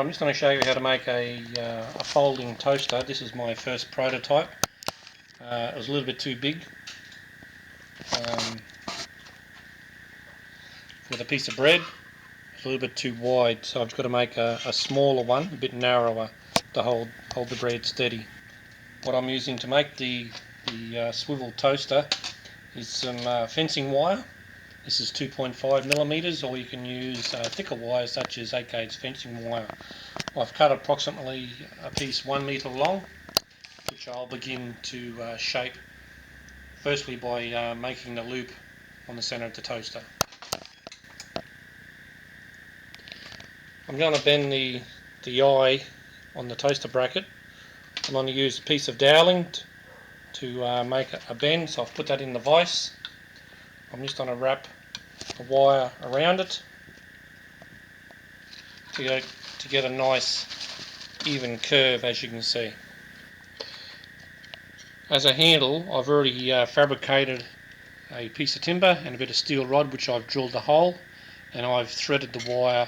I'm just going to show you how to make a folding toaster. This is my first prototype. It was a little bit too big for the piece of bread. It's a little bit too wide, so I've just got to make a smaller one, a bit narrower, to hold the bread steady. What I'm using to make the swivel toaster is some fencing wire. This is 2.5 millimeters, or you can use thicker wire such as 8-gauge fencing wire. I've cut approximately a piece 1 meter long, which I'll begin to shape firstly by making the loop on the center of the toaster. I'm going to bend the eye on the toaster bracket. I'm going to use a piece of doweling to make a bend, so I've put that in the vise. I'm just going to wrap the wire around it to get a nice even curve, as you can see. As a handle, I've already fabricated a piece of timber and a bit of steel rod, which I've drilled a hole, and I've threaded the wire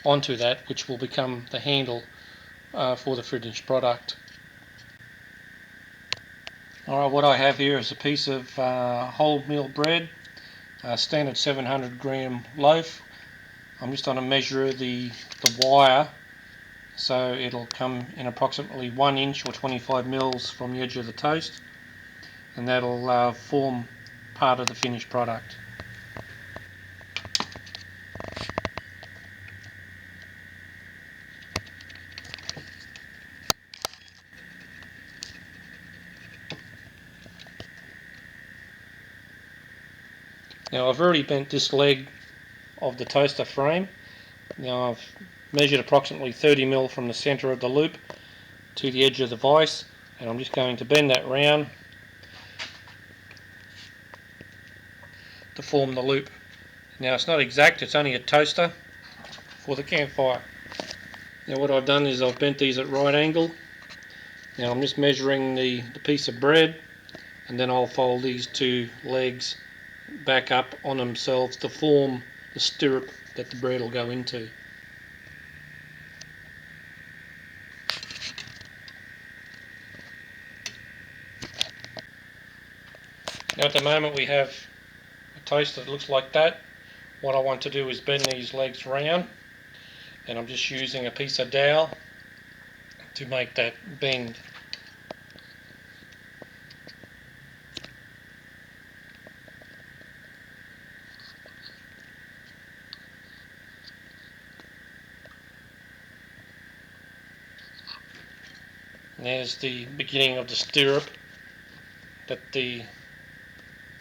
onto that, which will become the handle for the finished product. Alright, what I have here is a piece of wholemeal bread, a standard 700 gram loaf. I'm just going to measure the wire so it'll come in approximately 1 inch or 25 mils from the edge of the toast, and that'll form part of the finished product. Now I've already bent this leg of the toaster frame. Now I've measured approximately 30 mil from the center of the loop to the edge of the vise, and I'm just going to bend that round to form the loop. Now it's not exact, it's only a toaster for the campfire. Now what I've done is I've bent these at right angle. Now I'm just measuring the piece of bread, and then I'll fold these two legs back up on themselves to form the stirrup that the bread will go into. Now at the moment we have a toaster that looks like that. What I want to do is bend these legs round, and I'm just using a piece of dowel to make that bend. There's the beginning of the stirrup that the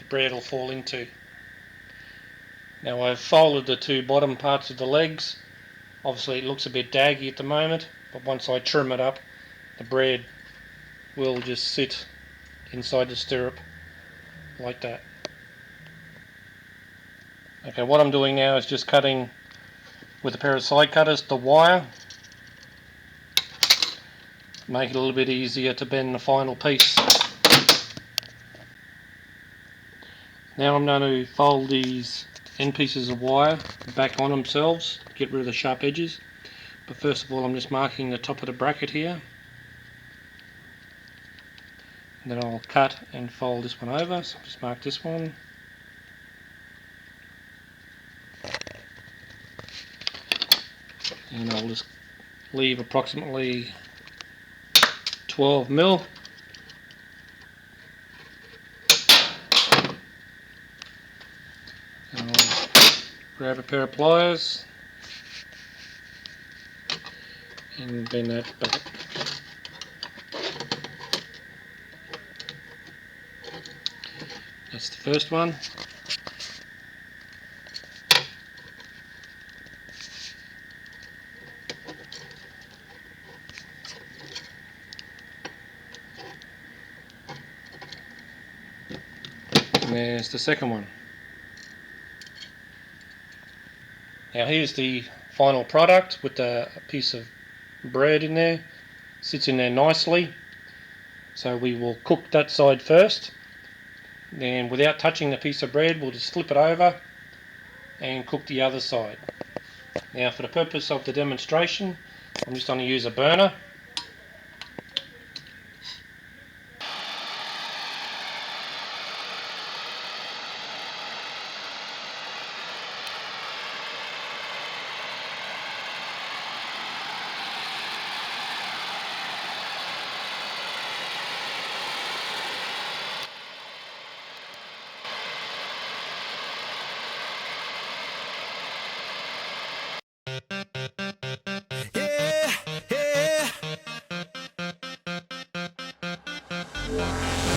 bread will fall into. Now I've folded the two bottom parts of the legs. Obviously it looks a bit daggy at the moment, but once I trim it up, the bread will just sit inside the stirrup like that. Okay, what I'm doing now is just cutting with a pair of side cutters the wire, make it a little bit easier to bend the final piece. Now I'm going to fold these end pieces of wire back on themselves to get rid of the sharp edges. But first of all, I'm just marking the top of the bracket here. And then I'll cut and fold this one over, so I'll just mark this one. And I'll just leave approximately 12 mil. And I'll grab a pair of pliers and bend that back. That's the first one. And there's the second one. Now here's the final product with a piece of bread in there. Sits in there nicely. So we will cook that side first. Then without touching the piece of bread, we'll just flip it over and cook the other side. Now for the purpose of the demonstration, I'm just going to use a burner